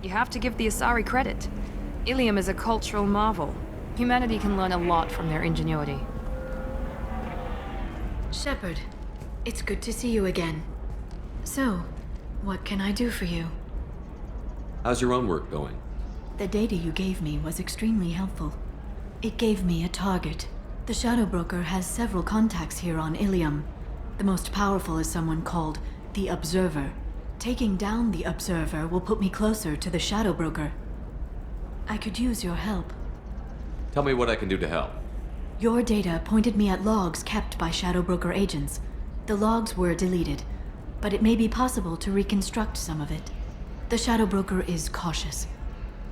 You have to give the Asari credit. Illium is a cultural marvel. Humanity can learn a lot from their ingenuity. Shepard, it's good to see you again. So, what can I do for you? How's your own work going? The data you gave me was extremely helpful. It gave me a target. The Shadow Broker has several contacts here on Illium. The most powerful is someone called the Observer. Taking down the Observer will put me closer to the Shadow Broker. I could use your help. Tell me what I can do to help. Your data pointed me at logs kept by Shadow Broker agents. The logs were deleted, but it may be possible to reconstruct some of it. The Shadow Broker is cautious.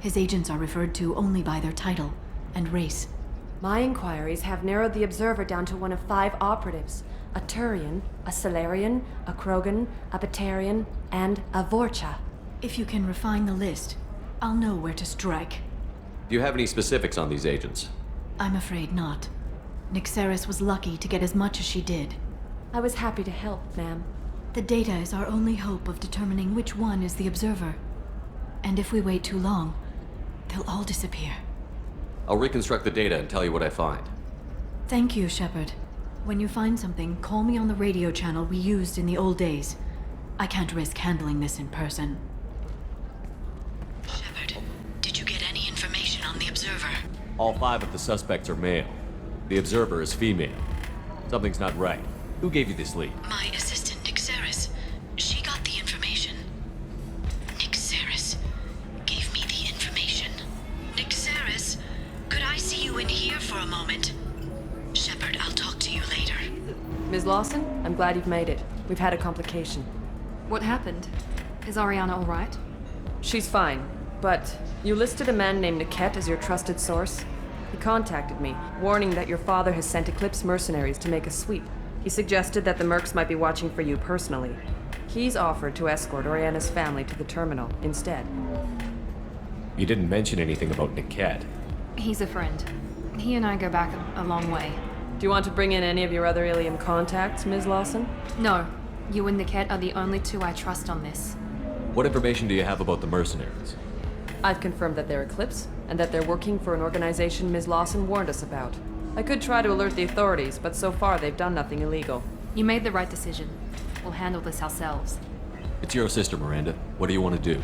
His agents are referred to only by their title and race. My inquiries have narrowed the Observer down to one of 5 operatives. A Turian, a Solarian, a Krogan, a Batarian, and a Vorcha. If you can refine the list, I'll know where to strike. Do you have any specifics on these agents? I'm afraid not. Nyxeris was lucky to get as much as she did. I was happy to help, ma'am. The data is our only hope of determining which one is the Observer. And if we wait too long, they'll all disappear. I'll reconstruct the data and tell you what I find. Thank you, Shepard. When you find something, call me on the radio channel we used in the old days. I can't risk handling this in person. Shepard, did you get any information on the Observer? All 5 of the suspects are male. The Observer is female. Something's not right. Who gave you this lead? My assistant, Nyxeris. She got the information. Nyxeris gave me the information. Nyxeris, could I see you in here for a moment? Shepard, I'll talk to you later. Ms. Lawson, I'm glad you've made it. We've had a complication. What happened? Is Ariana all right? She's fine, but you listed a man named Niket as your trusted source. He contacted me, warning that your father has sent Eclipse mercenaries to make a sweep. He suggested that the Mercs might be watching for you personally. He's offered to escort Oriana's family to the terminal instead. You didn't mention anything about Niket. He's a friend. He and I go back a long way. Do you want to bring in any of your other Illium contacts, Ms. Lawson? No. You and Niket are the only 2 I trust on this. What information do you have about the mercenaries? I've confirmed that they're Eclipse, and that they're working for an organization Ms. Lawson warned us about. I could try to alert the authorities, but so far they've done nothing illegal. You made the right decision. We'll handle this ourselves. It's your sister, Miranda. What do you want to do?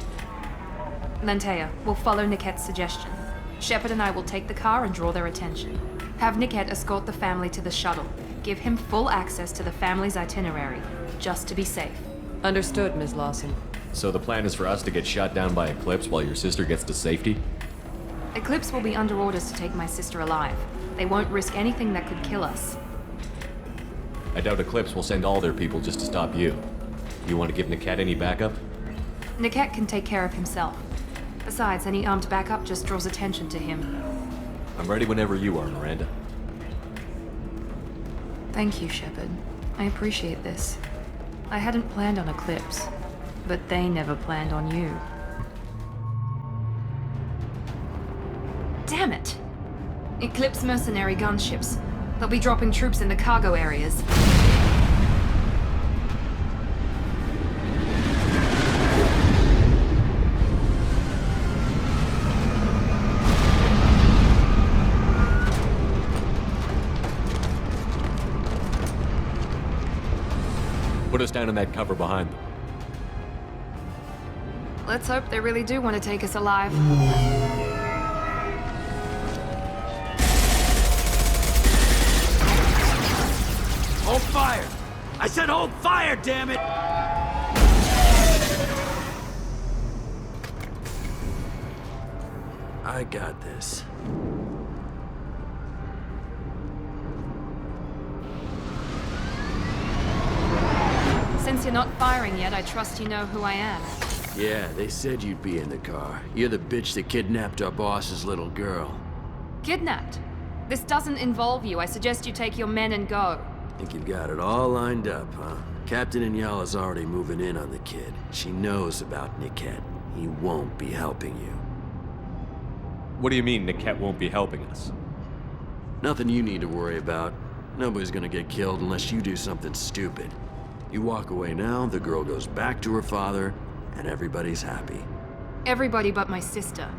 Lantea, we'll follow Niket's suggestion. Shepard and I will take the car and draw their attention. Have Niket escort the family to the shuttle. Give him full access to the family's itinerary, just to be safe. Understood, Ms. Lawson. So the plan is for us to get shot down by Eclipse while your sister gets to safety? Eclipse will be under orders to take my sister alive. They won't risk anything that could kill us. I doubt Eclipse will send all their people just to stop you. You want to give Niket any backup? Niket can take care of himself. Besides, any armed backup just draws attention to him. I'm ready whenever you are, Miranda. Thank you, Shepard. I appreciate this. I hadn't planned on Eclipse, but they never planned on you. Damn it! Eclipse mercenary gunships. They'll be dropping troops in the cargo areas. Put us down in that cover behind them. Let's hope they really do want to take us alive. Hold fire! I said hold fire, damn it! I got this. Since you're not firing yet, I trust you know who I am. Yeah, they said you'd be in the car. You're the bitch that kidnapped our boss's little girl. Kidnapped? This doesn't involve you. I suggest you take your men and go. Think you've got it all lined up, huh? Captain Inyala's already moving in on the kid. She knows about Niket. He won't be helping you. What do you mean Niket won't be helping us? Nothing you need to worry about. Nobody's gonna get killed unless you do something stupid. You walk away now, the girl goes back to her father, and everybody's happy. Everybody but my sister.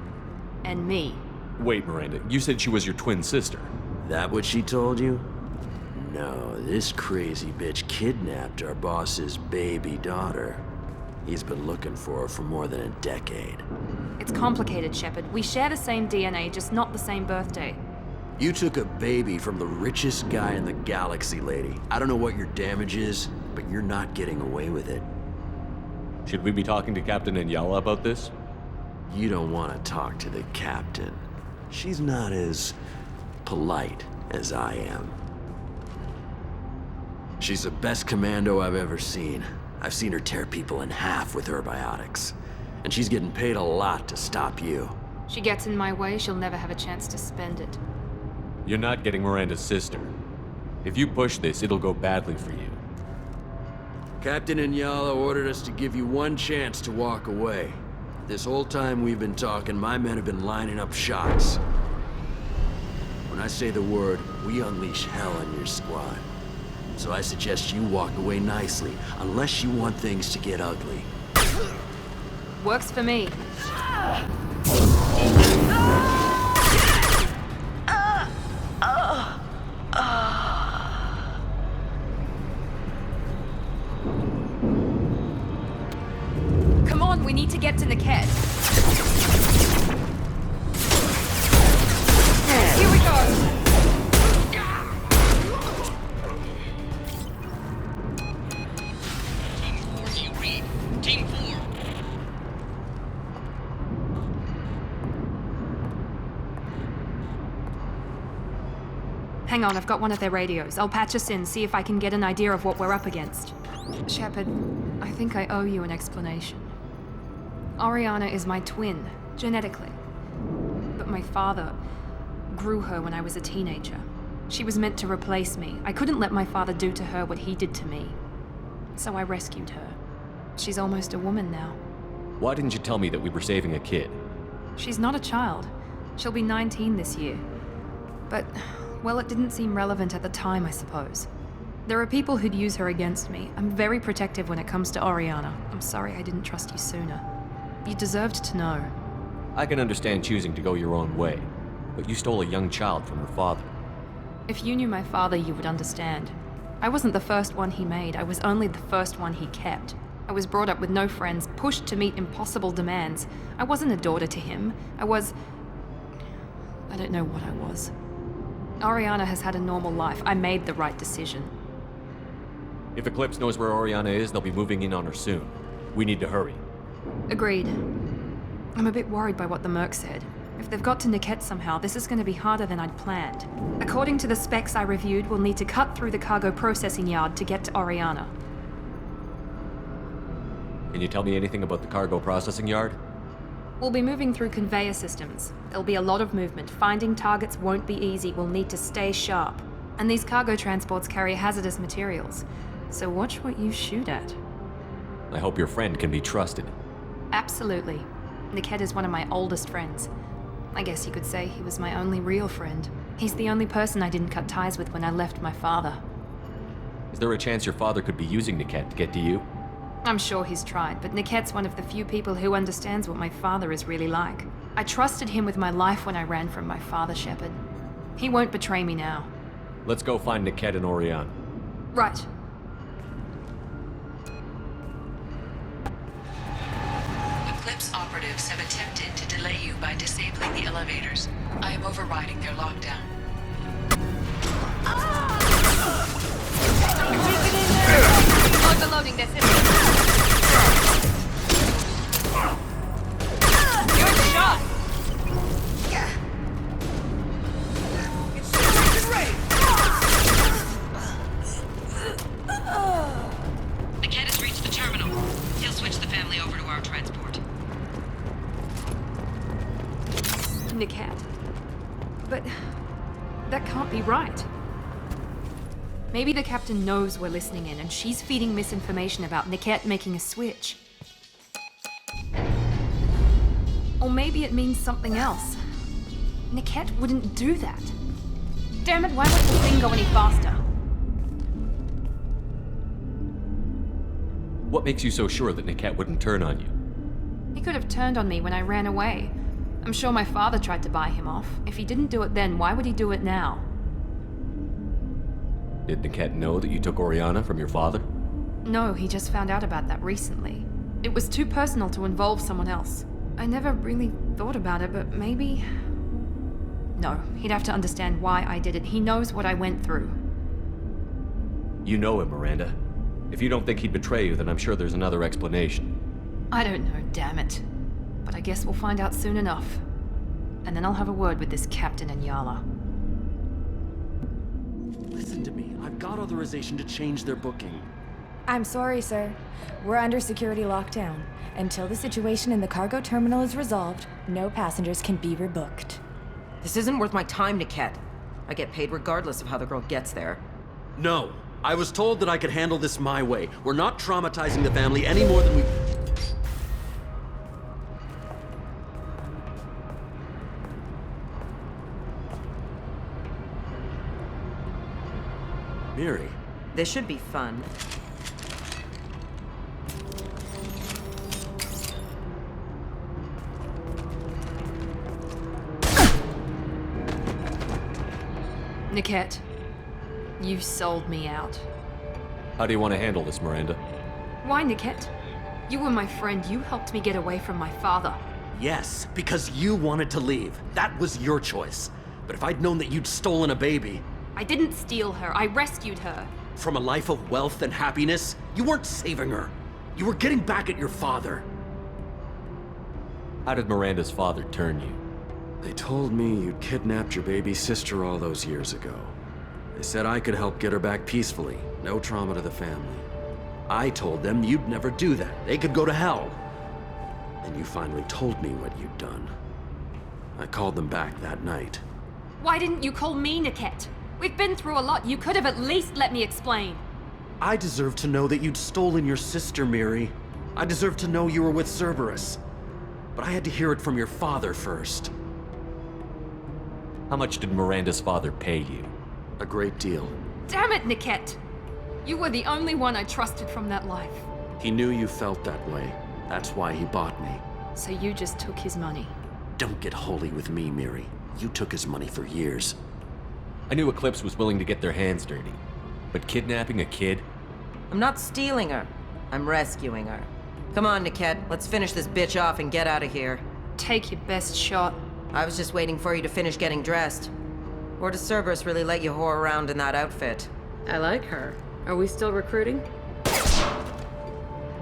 And me. Wait, Miranda, you said she was your twin sister. That what she told you? No, this crazy bitch kidnapped our boss's baby daughter. He's been looking for her for more than a decade. It's complicated, Shepard. We share the same DNA, just not the same birthday. You took a baby from the richest guy in the galaxy, lady. I don't know what your damage is, but you're not getting away with it. Should we be talking to Captain Inyala about this? You don't want to talk to the captain. She's not as polite as I am. She's the best commando I've ever seen. I've seen her tear people in half with her biotics. And she's getting paid a lot to stop you. She gets in my way, she'll never have a chance to spend it. You're not getting Miranda's sister. If you push this, it'll go badly for you. Captain Inyala ordered us to give you one chance to walk away. This whole time we've been talking, my men have been lining up shots. When I say the word, we unleash hell on your squad. So I suggest you walk away nicely, unless you want things to get ugly. Works for me. Come on, we need to get to Niket. Here we go. Team 4. Hang on, I've got one of their radios. I'll patch us in, see if I can get an idea of what we're up against. Shepard, I think I owe you an explanation. Oriana is my twin, genetically. But my father grew her when I was a teenager. She was meant to replace me. I couldn't let my father do to her what he did to me. So I rescued her. She's almost a woman now. Why didn't you tell me that we were saving a kid? She's not a child. She'll be 19 this year. But, well, it didn't seem relevant at the time, I suppose. There are people who'd use her against me. I'm very protective when it comes to Oriana. I'm sorry I didn't trust you sooner. You deserved to know. I can understand choosing to go your own way, but you stole a young child from her father. If you knew my father, you would understand. I wasn't the first one he made. I was only the first one he kept. I was brought up with no friends, pushed to meet impossible demands. I wasn't a daughter to him. I don't know what I was. Oriana has had a normal life. I made the right decision. If Eclipse knows where Oriana is, they'll be moving in on her soon. We need to hurry. Agreed. I'm a bit worried by what the Merc said. If they've got to Niket somehow, this is going to be harder than I'd planned. According to the specs I reviewed, we'll need to cut through the cargo processing yard to get to Oriana. Can you tell me anything about the cargo processing yard? We'll be moving through conveyor systems. There'll be a lot of movement. Finding targets won't be easy. We'll need to stay sharp. And these cargo transports carry hazardous materials. So watch what you shoot at. I hope your friend can be trusted. Absolutely. Niket is one of my oldest friends. I guess you could say he was my only real friend. He's the only person I didn't cut ties with when I left my father. Is there a chance your father could be using Niket to get to you? I'm sure he's tried, but Niket's one of the few people who understands what my father is really like. I trusted him with my life when I ran from my father, Shepard. He won't betray me now. Let's go find Niket and Oriana. Right. Eclipse operatives have attempted to delay you by disabling the elevators. I am overriding their lockdown. Overloading this system. Good shot! Niket has reached the terminal. He'll switch the family over to our transport. Niket. But that can't be right. Maybe the captain knows we're listening in and she's feeding misinformation about Niket making a switch. Or maybe it means something else. Niket wouldn't do that. Damn it, why won't the thing go any faster? What makes you so sure that Niket wouldn't turn on you? could have turned on me when I ran away. I'm sure my father tried to buy him off. If he didn't do it then, why would he do it now? Did Niket know that you took Oriana from your father? No, he just found out about that recently. It was too personal to involve someone else. I never really thought about it, but maybe... No, he'd have to understand why I did it. He knows what I went through. You know him, Miranda. If you don't think he'd betray you, then I'm sure there's another explanation. I don't know, damn it. But I guess we'll find out soon enough. And then I'll have a word with this captain and Yala. Listen to me. I've got authorization to change their booking. I'm sorry, sir. We're under security lockdown. Until the situation in the cargo terminal is resolved, no passengers can be rebooked. This isn't worth my time, Niket. I get paid regardless of how the girl gets there. No. I was told that I could handle this my way. We're not traumatizing the family any more than we... Miri. This should be fun. Niket, you sold me out. How do you want to handle this, Miranda? Why, Niket? You were my friend. You helped me get away from my father. Yes, because you wanted to leave. That was your choice. But if I'd known that you'd stolen a baby... I didn't steal her. I rescued her. From a life of wealth and happiness, you weren't saving her. You were getting back at your father. How did Miranda's father turn you? They told me you'd kidnapped your baby sister all those years ago. They said I could help get her back peacefully. No trauma to the family. I told them you'd never do that. They could go to hell. Then you finally told me what you'd done. I called them back that night. Why didn't you call me, Niket? We've been through a lot. You could have at least let me explain. I deserve to know that you'd stolen your sister, Miri. I deserve to know you were with Cerberus. But I had to hear it from your father first. How much did Miranda's father pay you? A great deal. Damn it, Niket! You were the only one I trusted from that life. He knew you felt that way. That's why he bought me. So you just took his money. Don't get holy with me, Miri. You took his money for years. I knew Eclipse was willing to get their hands dirty. But kidnapping a kid? I'm not stealing her. I'm rescuing her. Come on, Niket. Let's finish this bitch off and get out of here. Take your best shot. I was just waiting for you to finish getting dressed. Or does Cerberus really let you whore around in that outfit? I like her. Are we still recruiting?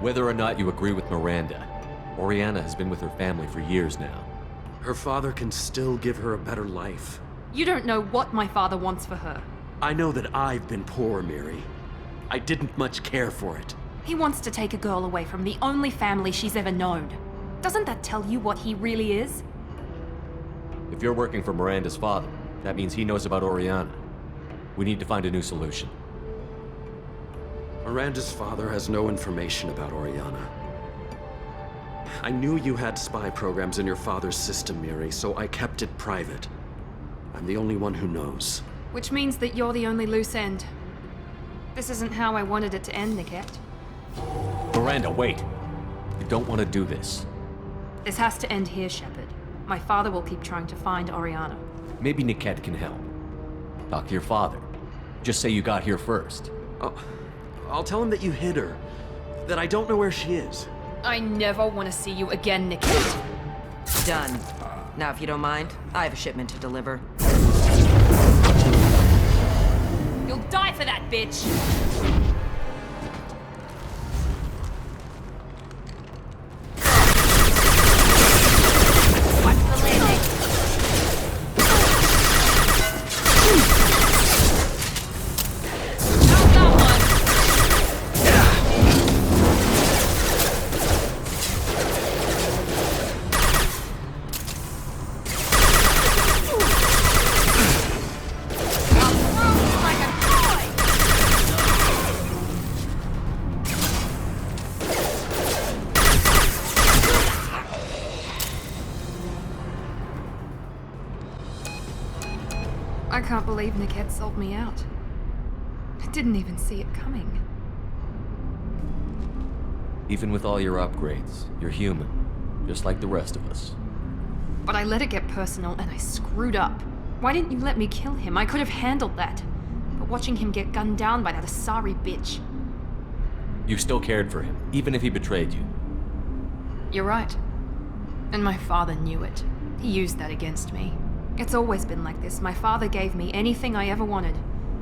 Whether or not you agree with Miranda, Oriana has been with her family for years now. Her father can still give her a better life. You don't know what my father wants for her. I know that I've been poor, Miri. I didn't much care for it. He wants to take a girl away from the only family she's ever known. Doesn't that tell you what he really is? If you're working for Miranda's father, that means he knows about Oriana. We need to find a new solution. Miranda's father has no information about Oriana. I knew you had spy programs in your father's system, Miri, so I kept it private. I'm the only one who knows. Which means that you're the only loose end. This isn't how I wanted it to end, Niket. Miranda, wait! You don't want to do this. This has to end here, Shepard. My father will keep trying to find Oriana. Maybe Niket can help. Talk to your father. Just say you got here first. I'll tell him that you hid her. That I don't know where she is. I never want to see you again, Niket. Done. Now, if you don't mind, I have a shipment to deliver. You'll die for that, bitch! Watch the landing. How's that one? I can't believe Niket sold me out. I didn't even see it coming. Even with all your upgrades, you're human. just like the rest of us. But I let it get personal and I screwed up. Why didn't you let me kill him? I could have handled that. But watching him get gunned down by that Asari bitch. You still cared for him, even if he betrayed you. You're right. And my father knew it. He used that against me. It's always been like this. My father gave me anything I ever wanted.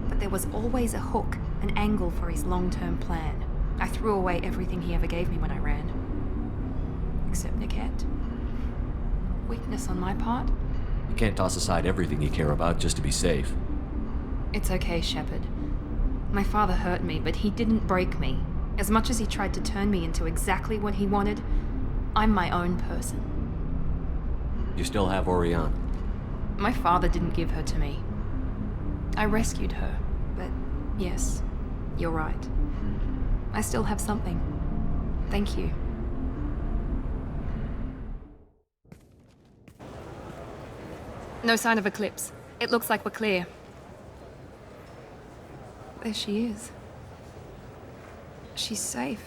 But there was always a hook, an angle for his long-term plan. I threw away everything he ever gave me when I ran. Except Niket. Weakness on my part? You can't toss aside everything you care about just to be safe. It's okay, Shepard. My father hurt me, but he didn't break me. As much as he tried to turn me into exactly what he wanted, I'm my own person. You still have Oriana. My father didn't give her to me. I rescued her, but yes, you're right. I still have something. Thank you. No sign of Eclipse. It looks like we're clear. There she is. She's safe.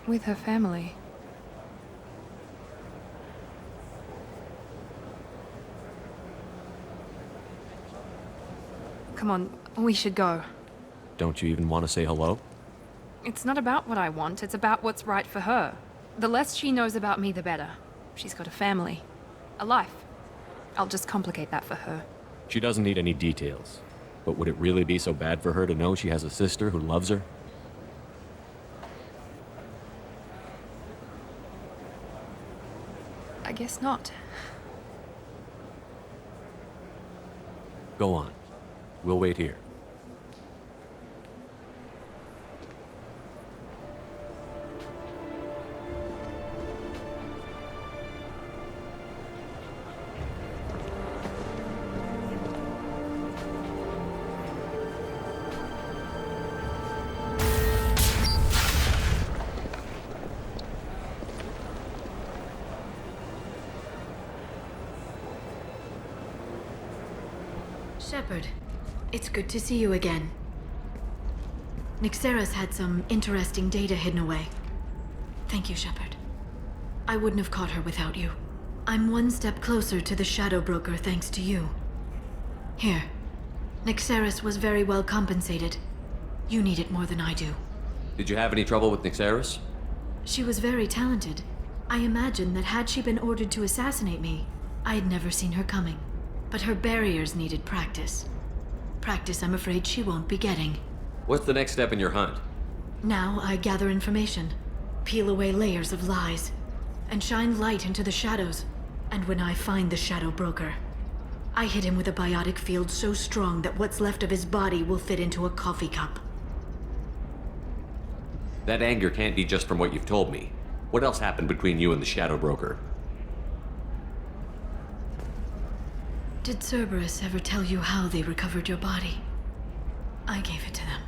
With her family. Come on, we should go. Don't you even want to say hello? It's not about what I want, it's about what's right for her. The less she knows about me, the better. She's got a family. A life. I'll just complicate that for her. She doesn't need any details. But would it really be so bad for her to know she has a sister who loves her? I guess not. Go on. We'll wait here. Shepard, it's good to see you again. Nyxeris had some interesting data hidden away. Thank you, Shepard. I wouldn't have caught her without you. I'm one step closer to the Shadow Broker thanks to you. Here. Nyxeris was very well compensated. You need it more than I do. Did you have any trouble with Nyxeris? She was very talented. I imagine that had she been ordered to assassinate me, I had never seen her coming. But her barriers needed practice. Practice I'm afraid she won't be getting. What's the next step in your hunt? Now I gather information, peel away layers of lies, and shine light into the shadows. And when I find the Shadow Broker, I hit him with a biotic field so strong that what's left of his body will fit into a coffee cup. That anger can't be just from what you've told me. What else happened between you and the Shadow Broker? Did Cerberus ever tell you how they recovered your body? I gave it to them.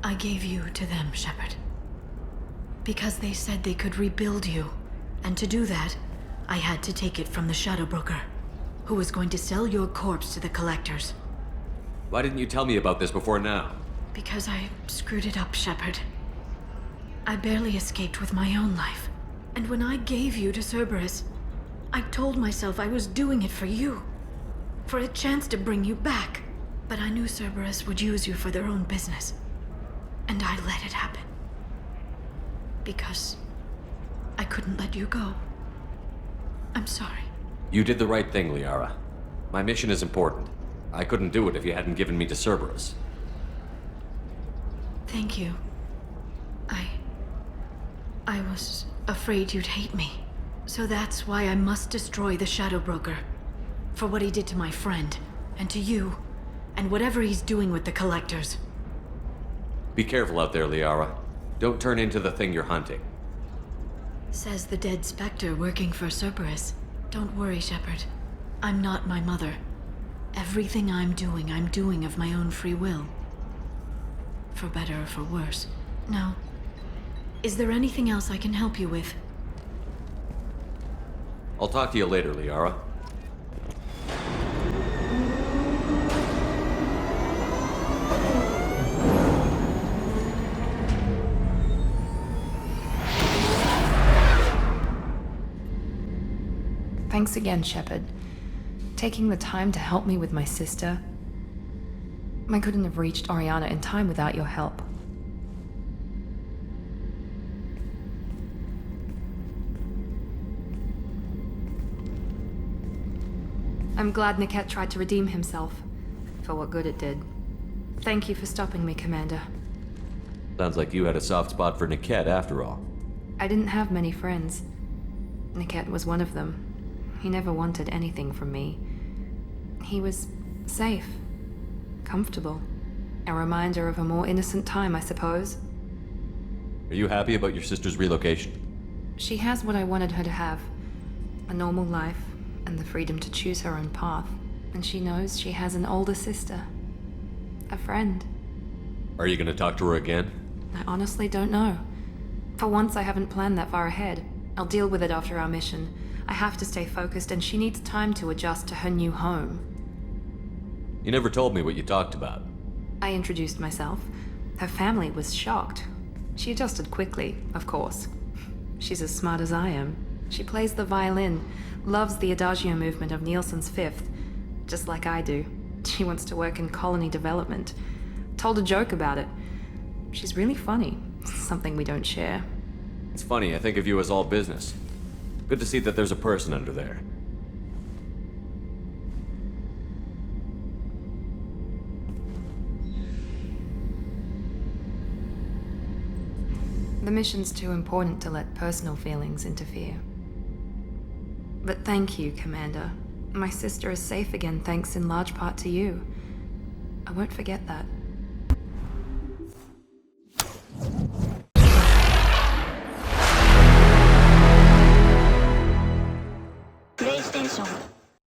I gave you to them, Shepard. Because they said they could rebuild you. And to do that, I had to take it from the Shadow Broker, who was going to sell your corpse to the collectors. Why didn't you tell me about this before now? Because I screwed it up, Shepard. I barely escaped with my own life. And when I gave you to Cerberus, I told myself I was doing it for you. For a chance to bring you back. But I knew Cerberus would use you for their own business. And I let it happen. Because I couldn't let you go. I'm sorry. You did the right thing, Liara. My mission is important. I couldn't do it if you hadn't given me to Cerberus. Thank you. I was afraid you'd hate me. So that's why I must destroy the Shadow Broker. For what he did to my friend, and to you, and whatever he's doing with the collectors. Be careful out there, Liara. Don't turn into the thing you're hunting. Says the dead Spectre working for Cerberus. Don't worry, Shepard. I'm not my mother. Everything I'm doing of my own free will. For better or for worse. Now, is there anything else I can help you with? I'll talk to you later, Liara. Thanks again, Shepard. Taking the time to help me with my sister. I couldn't have reached Oriana in time without your help. I'm glad Niket tried to redeem himself, for what good it did. Thank you for stopping me, Commander. Sounds like you had a soft spot for Niket after all. I didn't have many friends. Niket was one of them. He never wanted anything from me. He was safe, comfortable. A reminder of a more innocent time, I suppose. Are you happy about your sister's relocation? She has what I wanted her to have. A normal life, and the freedom to choose her own path. And she knows she has an older sister. A friend. Are you gonna talk to her again? I honestly don't know. For once, I haven't planned that far ahead. I'll deal with it after our mission. I have to stay focused, and she needs time to adjust to her new home. You never told me what you talked about. I introduced myself. Her family was shocked. She adjusted quickly, of course. She's as smart as I am. She plays the violin, loves the adagio movement of Nielsen's Fifth, just like I do. She wants to work in colony development. Told a joke about it. She's really funny, something we don't share. It's funny, I think of you as all business. Good to see that there's a person under there. The mission's too important to let personal feelings interfere. But thank you, Commander. My sister is safe again thanks in large part to you. I won't forget that.